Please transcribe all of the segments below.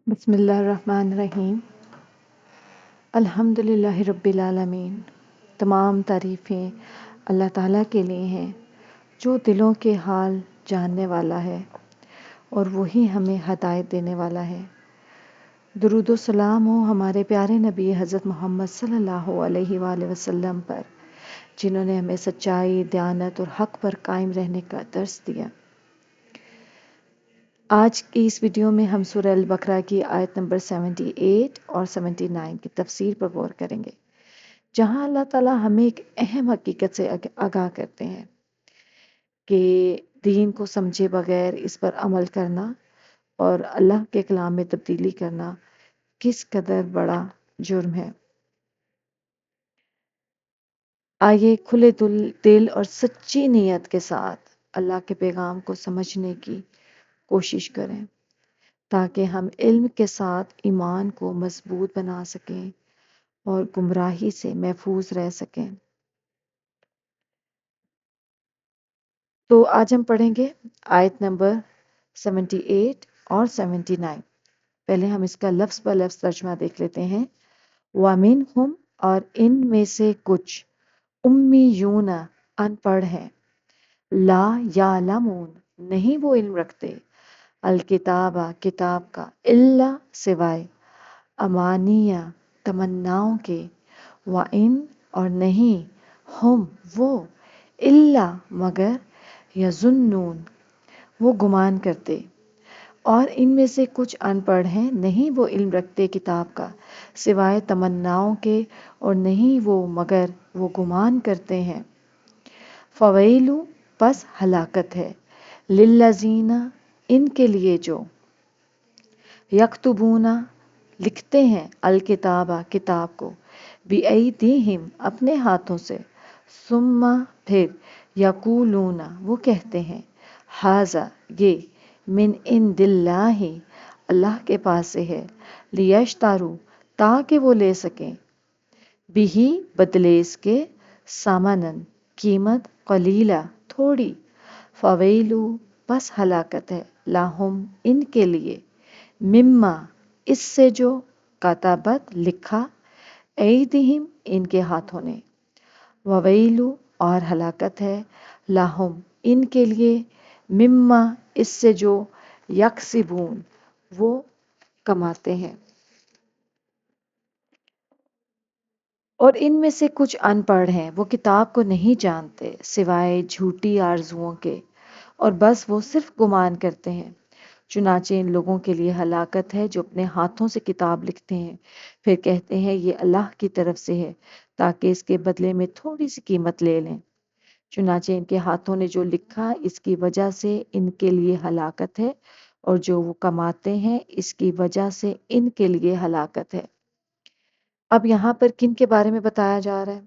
بسم اللہ الرحمن الرحیم۔ الحمدللہ رب العالمین۔ تمام تعریفیں اللہ تعالیٰ کے لیے ہیں جو دلوں کے حال جاننے والا ہے اور وہی ہمیں ہدایت دینے والا ہے۔ درود و سلام ہو ہمارے پیارے نبی حضرت محمد صلی اللہ علیہ وآلہ وسلم پر، جنہوں نے ہمیں سچائی، دیانت اور حق پر قائم رہنے کا درس دیا۔ آج کی اس ویڈیو میں ہم سورہ البقرہ کی آیت نمبر 78 اور 79 کی تفسیر پر غور کریں گے، جہاں اللہ تعالیٰ ہمیں ایک اہم حقیقت سے آگاہ کرتے ہیں کہ دین کو سمجھے بغیر اس پر عمل کرنا اور اللہ کے کلام میں تبدیلی کرنا کس قدر بڑا جرم ہے۔ آئیے کھلے دل اور سچی نیت کے ساتھ اللہ کے پیغام کو سمجھنے کی کوشش کریں، تاکہ ہم علم کے ساتھ ایمان کو مضبوط بنا سکیں اور گمراہی سے محفوظ رہ سکیں۔ تو آج ہم پڑھیں گے آیت نمبر 78 اور 79۔ پہلے ہم اس کا لفظ بہ لفظ ترجمہ دیکھ لیتے ہیں۔ وَمِنْهُمْ، اور ان میں سے کچھ، امیون، ان پڑھ ہیں، لا یعلمون، نہیں وہ علم رکھتے، الکتاب، کتاب کا، الا، سوائے، امانیہ، تمناؤں کے، وَإِن، اور نہیں، ہم، وہ، الا، مگر، یظنون، وہ گمان کرتے۔ اور ان میں سے کچھ ان پڑھ ہیں، نہیں وہ علم رکھتے کتاب کا سوائے تمناؤں کے، اور نہیں وہ مگر وہ گمان کرتے ہیں۔ فویل، پس ہلاکت ہے، للذین، ان کے لیے جو، یکتبون، لکھتے ہیں، الکتاب، کتاب کو، بِأَیْدِیہم، اپنے ہاتھوں سے، ثم، پھر، یقولون، وہ کہتے ہیں، ھذا، یہ، من عند اللہ، اللہ کے پاس سے ہے، لیشتروا، تاکہ وہ لے سکیں، بہ، بدلے اس کے، ثمناً، قیمت، قلیلا، تھوڑی، فویل، پس ہلاکت ہے، لہم، ان کے لیے، مما، اس سے جو، کتبت، لکھا، ایدیہم، ان کے ہاتھوں نے، وویل، اور ہلاکت ہے، لہم، ان کے لیے، مما، اس سے جو، یکسبون، وہ کماتے ہیں۔ اور ان میں سے کچھ ان پڑھ ہیں، وہ کتاب کو نہیں جانتے سوائے جھوٹی آرزوؤں کے، اور بس وہ صرف گمان کرتے ہیں۔ چنانچہ ان لوگوں کے لیے ہلاکت ہے جو اپنے ہاتھوں سے کتاب لکھتے ہیں، پھر کہتے ہیں یہ اللہ کی طرف سے ہے، تاکہ اس کے بدلے میں تھوڑی سی قیمت لے لیں۔ چنانچہ ان کے ہاتھوں نے جو لکھا، اس کی وجہ سے ان کے لیے ہلاکت ہے، اور جو وہ کماتے ہیں اس کی وجہ سے ان کے لیے ہلاکت ہے۔ اب یہاں پر کن کے بارے میں بتایا جا رہا ہے؟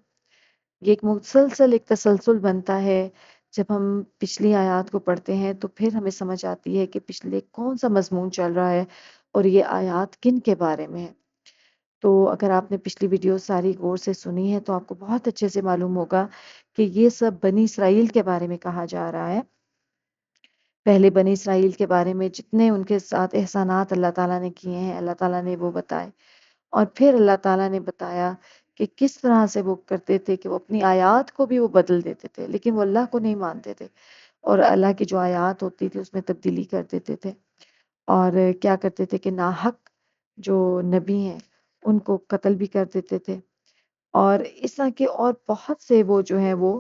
یہ ایک مسلسل ایک تسلسل بنتا ہے۔ جب ہم پچھلی آیات کو پڑھتے ہیں تو پھر ہمیں سمجھ آتی ہے کہ پچھلے کون سا مضمون چل رہا ہے اور یہ آیات کن کے بارے میں ہے۔ تو اگر آپ نے پچھلی ویڈیو ساری غور سے سنی ہے تو آپ کو بہت اچھے سے معلوم ہوگا کہ یہ سب بنی اسرائیل کے بارے میں کہا جا رہا ہے۔ پہلے بنی اسرائیل کے بارے میں جتنے ان کے ساتھ احسانات اللہ تعالیٰ نے کیے ہیں، اللہ تعالیٰ نے وہ بتائے، اور پھر اللہ تعالیٰ نے بتایا کہ کس طرح سے وہ کرتے تھے کہ وہ اپنی آیات کو بھی وہ بدل دیتے تھے، لیکن وہ اللہ کو نہیں مانتے تھے، اور اللہ کی جو آیات ہوتی تھی اس میں تبدیلی کر دیتے تھے، اور کیا کرتے تھے کہ ناحق جو نبی ہیں ان کو قتل بھی کر دیتے تھے، اور اس طرح کے اور بہت سے وہ جو ہیں وہ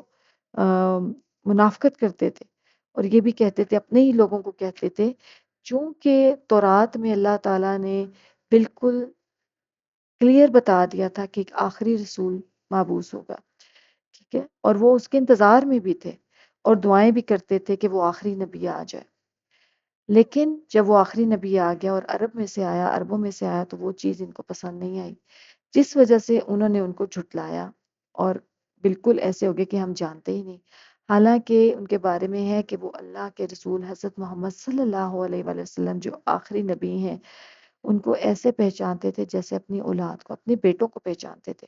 منافقت کرتے تھے، اور یہ بھی کہتے تھے، اپنے ہی لوگوں کو کہتے تھے، چونکہ تورات میں اللہ تعالیٰ نے بالکل کلیئر بتا دیا تھا کہ ایک آخری رسول مابعوث ہوگا، ٹھیک ہے، اور وہ اس کے انتظار میں بھی تھے اور دعائیں بھی کرتے تھے کہ وہ آخری نبی آ جائے، لیکن جب وہ آخری نبی آ گیا اور عربوں میں سے آیا تو وہ چیز ان کو پسند نہیں آئی، جس وجہ سے انہوں نے ان کو جھٹلایا، اور بالکل ایسے ہو گئے کہ ہم جانتے ہی نہیں، حالانکہ ان کے بارے میں ہے کہ وہ اللہ کے رسول حضرت محمد صلی اللہ علیہ وآلہ وسلم جو آخری نبی ہیں ان کو ایسے پہچانتے تھے جیسے اپنی اولاد کو، اپنے بیٹوں کو پہچانتے تھے۔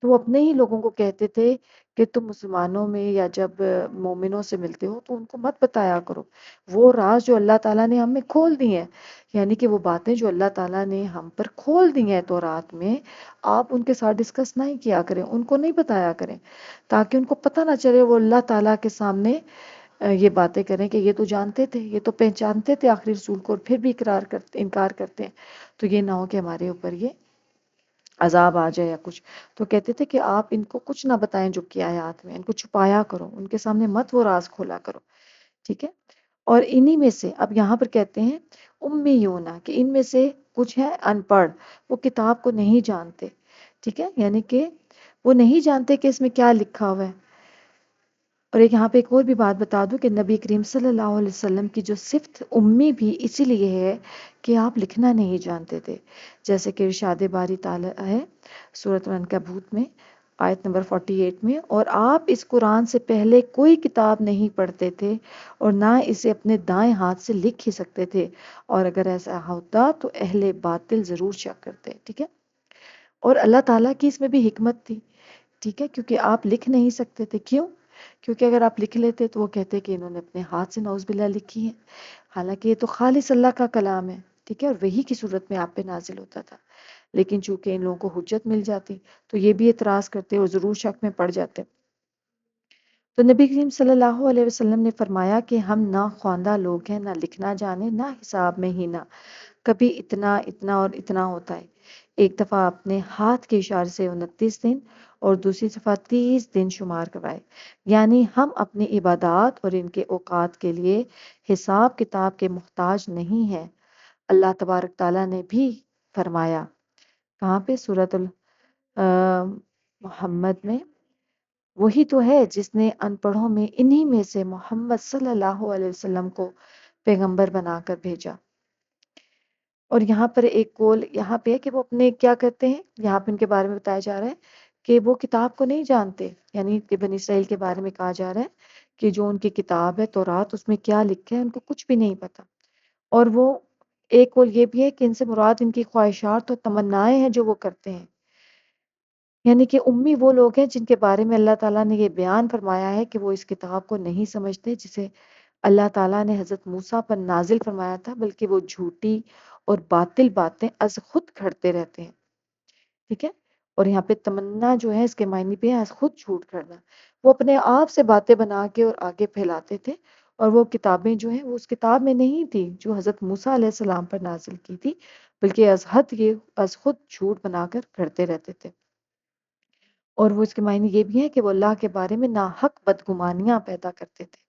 تو وہ اپنے ہی لوگوں کو کہتے تھے کہ تم مسلمانوں میں یا جب مومنوں سے ملتے ہو تو ان کو مت بتایا کرو وہ راز جو اللہ تعالیٰ نے ہم میں کھول دی ہیں، یعنی کہ وہ باتیں جو اللہ تعالیٰ نے ہم پر کھول دی ہیں تو رات میں، آپ ان کے ساتھ ڈسکس نہیں کیا کریں، ان کو نہیں بتایا کریں، تاکہ ان کو پتہ نہ چلے وہ اللہ تعالیٰ کے سامنے یہ باتیں کریں کہ یہ تو جانتے تھے، یہ تو پہچانتے تھے آخری رسول کو، اور پھر بھی انکار کرتے ہیں، تو یہ نہ ہو کہ ہمارے اوپر یہ عذاب آ جائے یا کچھ۔ تو کہتے تھے کہ آپ ان کو کچھ نہ بتائیں جو کہ آیات میں، ان کو چھپایا کرو، ان کے سامنے مت وہ راز کھولا کرو، ٹھیک ہے۔ اور انہی میں سے اب یہاں پر کہتے ہیں امیون، کہ ان میں سے کچھ ہیں ان پڑھ، وہ کتاب کو نہیں جانتے، ٹھیک ہے، یعنی کہ وہ نہیں جانتے کہ اس میں کیا لکھا ہوا ہے۔ اور ایک یہاں پہ ایک اور بھی بات بتا دوں کہ نبی کریم صلی اللہ علیہ وسلم کی جو صفت امی بھی اسی لیے ہے کہ آپ لکھنا نہیں جانتے تھے، جیسے کہ ارشاد باری تعالی ہے سورۃ العنکبوت میں آیت نمبر 48 میں، اور آپ اس قرآن سے پہلے کوئی کتاب نہیں پڑھتے تھے اور نہ اسے اپنے دائیں ہاتھ سے لکھ ہی سکتے تھے، اور اگر ایسا ہوتا تو اہل باطل ضرور شک کرتے، ٹھیک ہے۔ اور اللہ تعالیٰ کی اس میں بھی حکمت تھی، ٹھیک ہے، کیونکہ آپ لکھ نہیں سکتے تھے، کیوں؟ کیونکہ اگر آپ لکھ لیتے تو وہ کہتے کہ انہوں نے اپنے ہاتھ سے نعوذ باللہ لکھی ہے، حالانکہ یہ تو خالص اللہ کا کلام ہے، ٹھیک ہے، اور وہی کی صورت میں آپ پہ نازل ہوتا تھا، لیکن چونکہ ان لوگوں کو حجت مل جاتی تو یہ بھی اعتراض کرتے اور ضرور شک میں پڑ جاتے۔ تو نبی کریم صلی اللہ علیہ وسلم نے فرمایا کہ ہم نہ خواندہ لوگ ہیں، نہ لکھنا جانے، نہ حساب میں ہی، نہ کبھی اتنا اتنا اور اتنا ہوتا ہے، ایک دفعہ اپنے ہاتھ کے اشارے سے 29 دن اور دوسری دفعہ 30 دن شمار کروائے، یعنی ہم اپنی عبادات اور ان کے اوقات کے لیے حساب کتاب کے محتاج نہیں ہیں۔ اللہ تبارک تعالیٰ نے بھی فرمایا، کہاں پہ؟ سورۃ محمد میں، وہی تو ہے جس نے ان پڑھوں میں انہی میں سے محمد صلی اللہ علیہ وسلم کو پیغمبر بنا کر بھیجا۔ اور یہاں پر ایک قول یہاں پہ ہے کہ وہ اپنے کیا کرتے ہیں، یہاں پہ ان کے بارے میں بتایا جا رہا ہے کہ وہ کتاب کو نہیں جانتے، یعنی کہ بنی اسرائیل کے بارے میں کہا جا رہا ہے کہ جو ان کی کتاب ہے تورات، اس میں کیا لکھا ہے ان کو کچھ بھی نہیں پتا۔ اور وہ ایک قول یہ بھی ہے کہ ان سے مراد ان کی خواہشات اور تمنائیں ہیں جو وہ کرتے ہیں، یعنی کہ امی وہ لوگ ہیں جن کے بارے میں اللہ تعالیٰ نے یہ بیان فرمایا ہے کہ وہ اس کتاب کو نہیں سمجھتے جسے اللہ تعالیٰ نے حضرت موسیٰ پر نازل فرمایا تھا، بلکہ وہ جھوٹی اور باطل باتیں از خود گھڑتے رہتے ہیں، ٹھیک ہے۔ اور یہاں پہ تمنا جو ہے اس کے معنی پہ ہے از خود جھوٹ گھڑنا، وہ اپنے آپ سے باتیں بنا کے اور آگے پھیلاتے تھے، اور وہ کتابیں جو ہیں وہ اس کتاب میں نہیں تھی جو حضرت موسیٰ علیہ السلام پر نازل کی تھی، بلکہ از حد یہ از خود جھوٹ بنا کر گھڑتے رہتے تھے۔ اور وہ اس کے معنی یہ بھی ہے کہ وہ اللہ کے بارے میں ناحق بدگمانیاں پیدا کرتے تھے،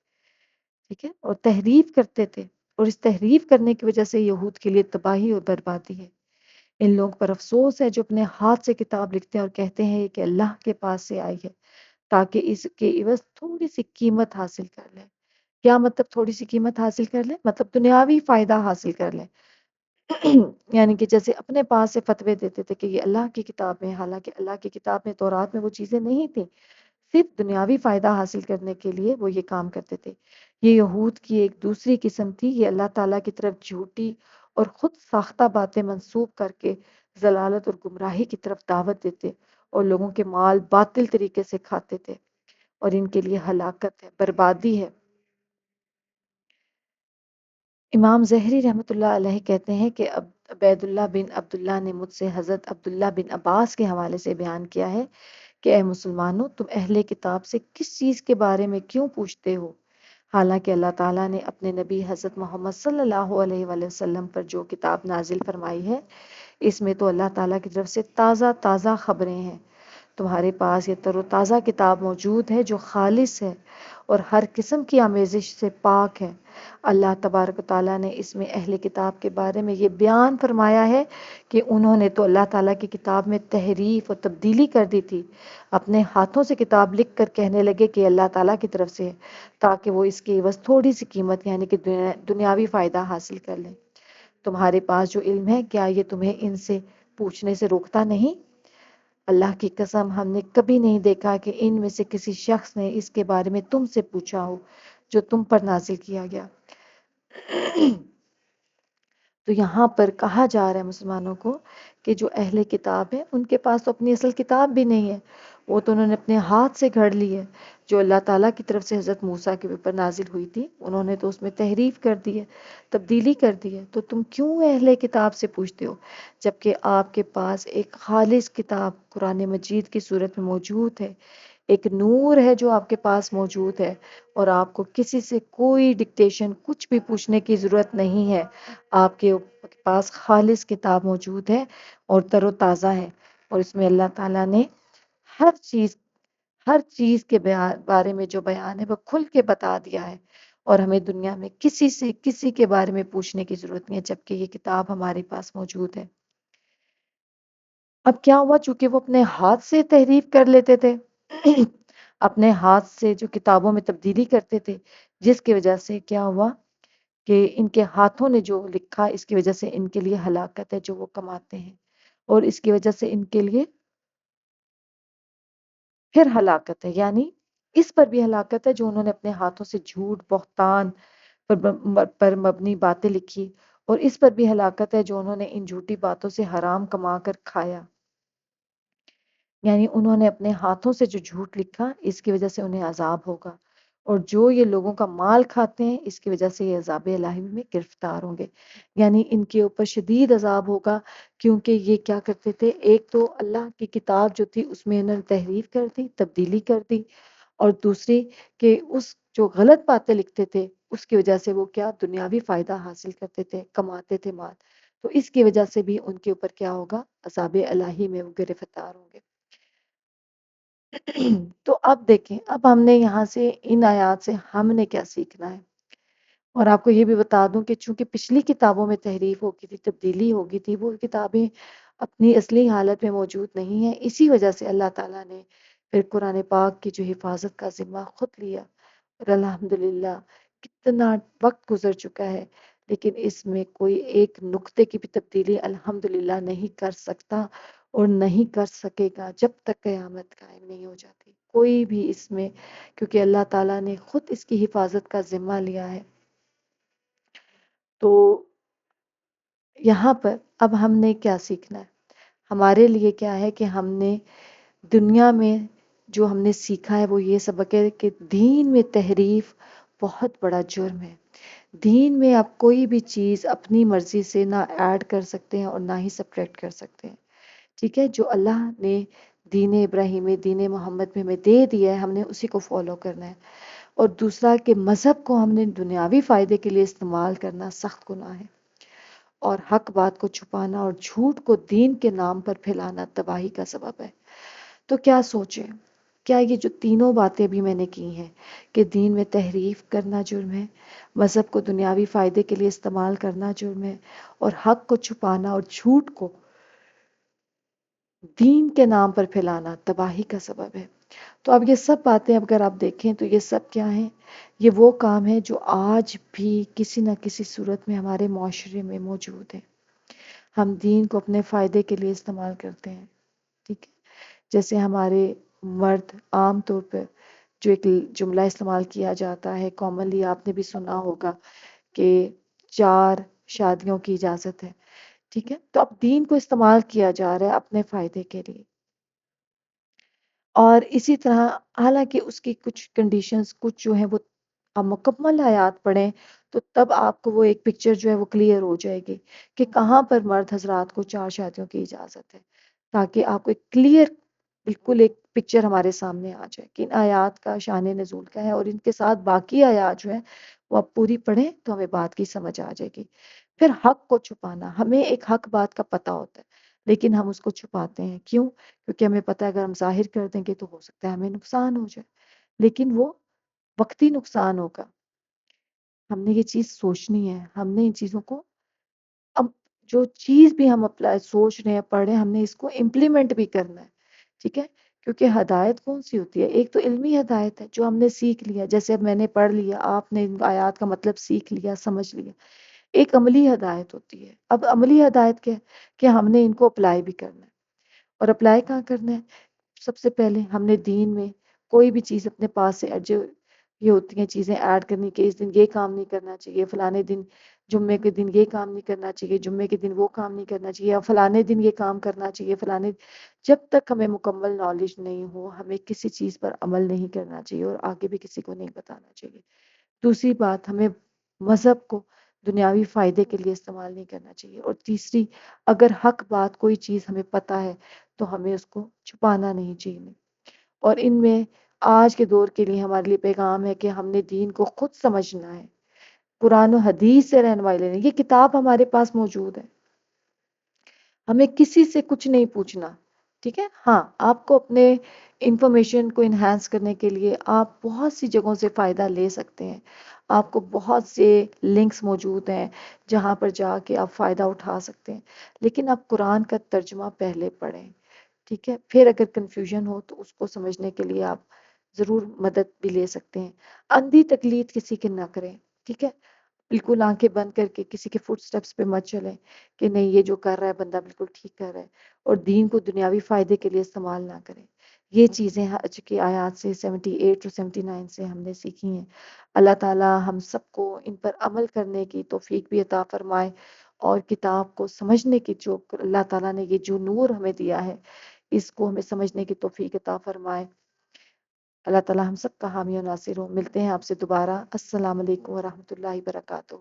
ٹھیک ہے، اور تحریف کرتے تھے، اور اس تحریف کرنے کی وجہ سے یہود کے لیے تباہی اور بربادی ہے۔ ان لوگوں پر افسوس ہے جو اپنے ہاتھ سے کتاب لکھتے ہیں اور کہتے ہیں کہ اللہ کے پاس سے آئی ہے تاکہ اس کے عوض تھوڑی سی قیمت حاصل کر لیں۔ کیا مطلب تھوڑی سی قیمت حاصل کر لیں؟ مطلب دنیاوی فائدہ حاصل کر لیں۔ یعنی کہ جیسے اپنے پاس سے فتوے دیتے تھے کہ یہ اللہ کی کتاب میں، حالانکہ اللہ کی کتاب میں تورات میں وہ چیزیں نہیں تھیں، صرف دنیاوی فائدہ حاصل کرنے کے لیے وہ یہ کام کرتے تھے۔ یہ یہود کی ایک دوسری قسم تھی، یہ اللہ تعالیٰ کی طرف جھوٹی اور خود ساختہ باتیں منسوب کر کے ضلالت اور گمراہی کی طرف دعوت دیتے اور لوگوں کے مال باطل طریقے سے کھاتے تھے، اور ان کے لیے ہلاکت ہے، بربادی ہے۔ امام زہری رحمۃ اللہ علیہ کہتے ہیں کہ عبید اللہ بن عبداللہ نے مجھ سے حضرت عبداللہ بن عباس کے حوالے سے بیان کیا ہے کہ اے مسلمانوں، تم اہل کتاب سے کس چیز کے بارے میں کیوں پوچھتے ہو، حالانکہ اللہ تعالیٰ نے اپنے نبی حضرت محمد صلی اللہ علیہ وآلہ وسلم پر جو کتاب نازل فرمائی ہے اس میں تو اللہ تعالیٰ کی طرف سے تازہ تازہ خبریں ہیں۔ تمہارے پاس یہ تر و تازہ کتاب موجود ہے جو خالص ہے اور ہر قسم کی آمیزش سے پاک ہے۔ اللہ تبارک و تعالیٰ نے اس میں اہل کتاب کے بارے میں یہ بیان فرمایا ہے کہ انہوں نے تو اللہ تعالیٰ کی کتاب میں تحریف اور تبدیلی کر دی تھی، اپنے ہاتھوں سے کتاب لکھ کر کہنے لگے کہ اللہ تعالیٰ کی طرف سے ہے، تاکہ وہ اس کی عوض تھوڑی سی قیمت یعنی کہ دنیاوی فائدہ حاصل کر لیں۔ تمہارے پاس جو علم ہے کیا یہ تمہیں ان سے پوچھنے سے روکتا نہیں؟ اللہ کی قسم ہم نے کبھی نہیں دیکھا کہ ان میں سے کسی شخص نے اس کے بارے میں تم سے پوچھا ہو جو تم پر نازل کیا گیا۔ تو یہاں پر کہا جا رہا ہے مسلمانوں کو کہ جو اہل کتاب ہے ان کے پاس تو اپنی اصل کتاب بھی نہیں ہے، وہ تو انہوں نے اپنے ہاتھ سے گھڑ لی ہے، جو اللہ تعالیٰ کی طرف سے حضرت موسیٰ کے اوپر نازل ہوئی تھی انہوں نے تو اس میں تحریف کر دی ہے، تبدیلی کر دی ہے۔ تو تم کیوں اہل کتاب سے پوچھتے ہو جبکہ آپ کے پاس ایک خالص کتاب قرآن مجید کی صورت میں موجود ہے، ایک نور ہے جو آپ کے پاس موجود ہے، اور آپ کو کسی سے کوئی ڈکٹیشن کچھ بھی پوچھنے کی ضرورت نہیں ہے۔ آپ کے پاس خالص کتاب موجود ہے اور تر و تازہ ہے، اور اس میں اللہ تعالیٰ نے ہر چیز ہر چیز کے بارے میں جو بیان ہے وہ کھل کے بتا دیا ہے، اور ہمیں دنیا میں کسی سے کسی کے بارے میں پوچھنے کی ضرورت نہیں ہے جبکہ یہ کتاب ہمارے پاس موجود ہے۔ اب کیا ہوا، چونکہ وہ اپنے ہاتھ سے تحریف کر لیتے تھے اپنے ہاتھ سے جو کتابوں میں تبدیلی کرتے تھے، جس کی وجہ سے کیا ہوا کہ ان کے ہاتھوں نے جو لکھا اس کی وجہ سے ان کے لیے ہلاکت ہے جو وہ کماتے ہیں، اور اس کی وجہ سے ان کے لیے پھر ہلاکت ہے، یعنی اس پر بھی ہلاکت ہے جو انہوں نے اپنے ہاتھوں سے جھوٹ بہتان پر مبنی باتیں لکھی، اور اس پر بھی ہلاکت ہے جو انہوں نے ان جھوٹی باتوں سے حرام کما کر کھایا، یعنی انہوں نے اپنے ہاتھوں سے جو جھوٹ لکھا اس کی وجہ سے انہیں عذاب ہوگا، اور جو یہ لوگوں کا مال کھاتے ہیں اس کی وجہ سے یہ عذاب الہی میں گرفتار ہوں گے، یعنی ان کے اوپر شدید عذاب ہوگا، کیونکہ یہ کیا کرتے تھے، ایک تو اللہ کی کتاب جو تھی اس میں انہوں نے تحریف کر دی، تبدیلی کر دی، اور دوسری کہ اس جو غلط باتیں لکھتے تھے اس کی وجہ سے وہ کیا دنیاوی فائدہ حاصل کرتے تھے، کماتے تھے مال، تو اس کی وجہ سے بھی ان کے اوپر کیا ہوگا، عذاب الہی میں وہ گرفتار ہوں گے۔ تو اب دیکھیں، اب ہم نے یہاں سے ان آیات سے ہم نے کیا سیکھنا ہے، اور آپ کو یہ بھی بتا دوں کہ چونکہ پچھلی کتابوں میں تحریف ہو گئی تھی، تبدیلی ہو گئی تھی، وہ کتابیں اپنی اصلی حالت میں موجود نہیں ہیں، اسی وجہ سے اللہ تعالیٰ نے پھر قرآن پاک کی جو حفاظت کا ذمہ خود لیا، اور الحمدللہ کتنا وقت گزر چکا ہے لیکن اس میں کوئی ایک نقطے کی بھی تبدیلی الحمدللہ نہیں کر سکتا اور نہیں کر سکے گا جب تک قیامت قائم نہیں ہو جاتی، کوئی بھی اس میں، کیونکہ اللہ تعالیٰ نے خود اس کی حفاظت کا ذمہ لیا ہے۔ تو یہاں پر اب ہم نے کیا سیکھنا ہے، ہمارے لیے کیا ہے کہ ہم نے دنیا میں جو ہم نے سیکھا ہے وہ یہ سبق ہے کہ دین میں تحریف بہت بڑا جرم ہے، دین میں آپ کوئی بھی چیز اپنی مرضی سے نہ ایڈ کر سکتے ہیں اور نہ ہی سپریٹ کر سکتے ہیں، ٹھیک ہے، جو اللہ نے دین ابراہیمی دین محمد میں ہمیں دے دیا ہے ہم نے اسی کو فالو کرنا ہے، اور دوسرا کہ مذہب کو ہم نے دنیاوی فائدے کے لیے استعمال کرنا سخت گناہ ہے، اور حق بات کو چھپانا اور جھوٹ کو دین کے نام پر پھیلانا تباہی کا سبب ہے۔ تو کیا سوچیں، کیا یہ جو تینوں باتیں بھی میں نے کی ہیں کہ دین میں تحریف کرنا جرم ہے، مذہب کو دنیاوی فائدے کے لیے استعمال کرنا جرم ہے، اور حق کو چھپانا اور جھوٹ کو دین کے نام پر پھیلانا تباہی کا سبب ہے، تو اب یہ سب باتیں اگر آپ دیکھیں تو یہ سب کیا ہیں، یہ وہ کام ہے جو آج بھی کسی نہ کسی صورت میں ہمارے معاشرے میں موجود ہیں، ہم دین کو اپنے فائدے کے لیے استعمال کرتے ہیں، ٹھیک ہے، جیسے ہمارے مرد عام طور پر جو ایک جملہ استعمال کیا جاتا ہے کامنلی آپ نے بھی سنا ہوگا کہ 4 شادیوں کی اجازت ہے، ٹھیک ہے، تو اب دین کو استعمال کیا جا رہا ہے اپنے فائدے کے لیے، اور اسی طرح حالانکہ اس کی کچھ کنڈیشنز کچھ جو ہیں وہ آپ مکمل آیات پڑھیں تو تب آپ کو وہ ایک پکچر جو ہے وہ کلیئر ہو جائے گی کہ کہاں پر مرد حضرات کو 4 شادیوں کی اجازت ہے، تاکہ آپ کو ایک کلیئر بالکل ایک پکچر ہمارے سامنے آ جائے کہ ان آیات کا شان نزول کیا ہے، اور ان کے ساتھ باقی آیات جو ہیں وہ آپ پوری پڑھیں تو ہمیں بات کی سمجھ آ جائے گی۔ پھر حق کو چھپانا، ہمیں ایک حق بات کا پتہ ہوتا ہے لیکن ہم اس کو چھپاتے ہیں، کیوں؟ کیونکہ ہمیں پتہ ہے اگر ہم ظاہر کر دیں گے تو ہو سکتا ہے ہمیں نقصان ہو جائے، لیکن وہ وقتی نقصان ہوگا، ہم نے یہ چیز سوچنی ہے، ہم نے ان چیزوں کو اب جو چیز بھی ہم اپلائی سوچ رہے ہیں پڑھ رہے ہیں ہم نے اس کو امپلیمنٹ بھی کرنا ہے، ٹھیک ہے، کیونکہ ہدایت کون سی ہوتی ہے، ایک تو علمی ہدایت ہے جو ہم نے سیکھ لیا، جیسے اب میں نے پڑھ لیا، آپ نے ان آیات کا مطلب سیکھ لیا، سمجھ لیا، ایک عملی ہدایت ہوتی ہے، اب عملی ہدایت کیا ہے کہ ہم نے ان کو اپلائی بھی کرنا ہے، اور اپلائی کہاں کرنا ہے، سب سے پہلے ہم نے دین میں کوئی بھی چیز اپنے پاس سے جو یہ ہوتی ہیں چیزیں ایڈ کرنی کہ اس دن یہ کام نہیں کرنا چاہیے، فلانے دن جمعے کے دن یہ کام نہیں کرنا چاہیے، جمعے کے دن وہ کام نہیں کرنا چاہیے، یا فلانے دن یہ کام کرنا چاہیے، فلانے جب تک ہمیں مکمل نالج نہیں ہو ہمیں کسی چیز پر عمل نہیں کرنا چاہیے اور آگے بھی کسی کو نہیں بتانا چاہیے۔ دوسری بات، ہمیں مذہب کو دنیاوی فائدے کے لیے استعمال نہیں کرنا چاہیے، اور تیسری، اگر حق بات کوئی چیز ہمیں پتہ ہے تو ہمیں اس کو چھپانا نہیں چاہیے۔ اور ان میں آج کے دور کے لیے ہمارے لیے پیغام ہے کہ ہم نے دین کو خود سمجھنا ہے، قرآن و حدیث سے رہنمائی لینا، یہ کتاب ہمارے پاس موجود ہے، ہمیں کسی سے کچھ نہیں پوچھنا، ٹھیک ہے؟ ہاں، آپ کو اپنے انفارمیشن کو انہینس کرنے کے لیے آپ بہت سی جگہوں سے فائدہ لے سکتے ہیں، آپ کو بہت سے لنکس موجود ہیں جہاں پر جا کے آپ فائدہ اٹھا سکتے ہیں، لیکن آپ قرآن کا ترجمہ پہلے پڑھیں، ٹھیک ہے؟ پھر اگر کنفیوژن ہو تو اس کو سمجھنے کے لیے آپ ضرور مدد بھی لے سکتے ہیں۔ اندھی تقلید کسی کی نہ کریں، ٹھیک ہے؟ بالکل آنکھیں بند کر کے کسی کے فٹ سٹیپس پہ مت چلیں کہ نہیں یہ جو کر رہا ہے بندہ بالکل ٹھیک کر رہا ہے، اور دین کو دنیاوی فائدے کے لیے استعمال نہ کریں۔ یہ چیزیں حج کی آیات سے 78 ٹو 79 سے ہم نے سیکھی ہیں۔ اللہ تعالی ہم سب کو ان پر عمل کرنے کی توفیق بھی عطا فرمائے، اور کتاب کو سمجھنے کی جو اللہ تعالیٰ نے یہ جو نور ہمیں دیا ہے اس کو ہمیں سمجھنے کی توفیق عطا فرمائے۔ اللہ تعالیٰ ہم سب کا حامی و ناصر ہو۔ ملتے ہیں آپ سے دوبارہ۔ السلام علیکم ورحمۃ اللہ وبرکاتہ۔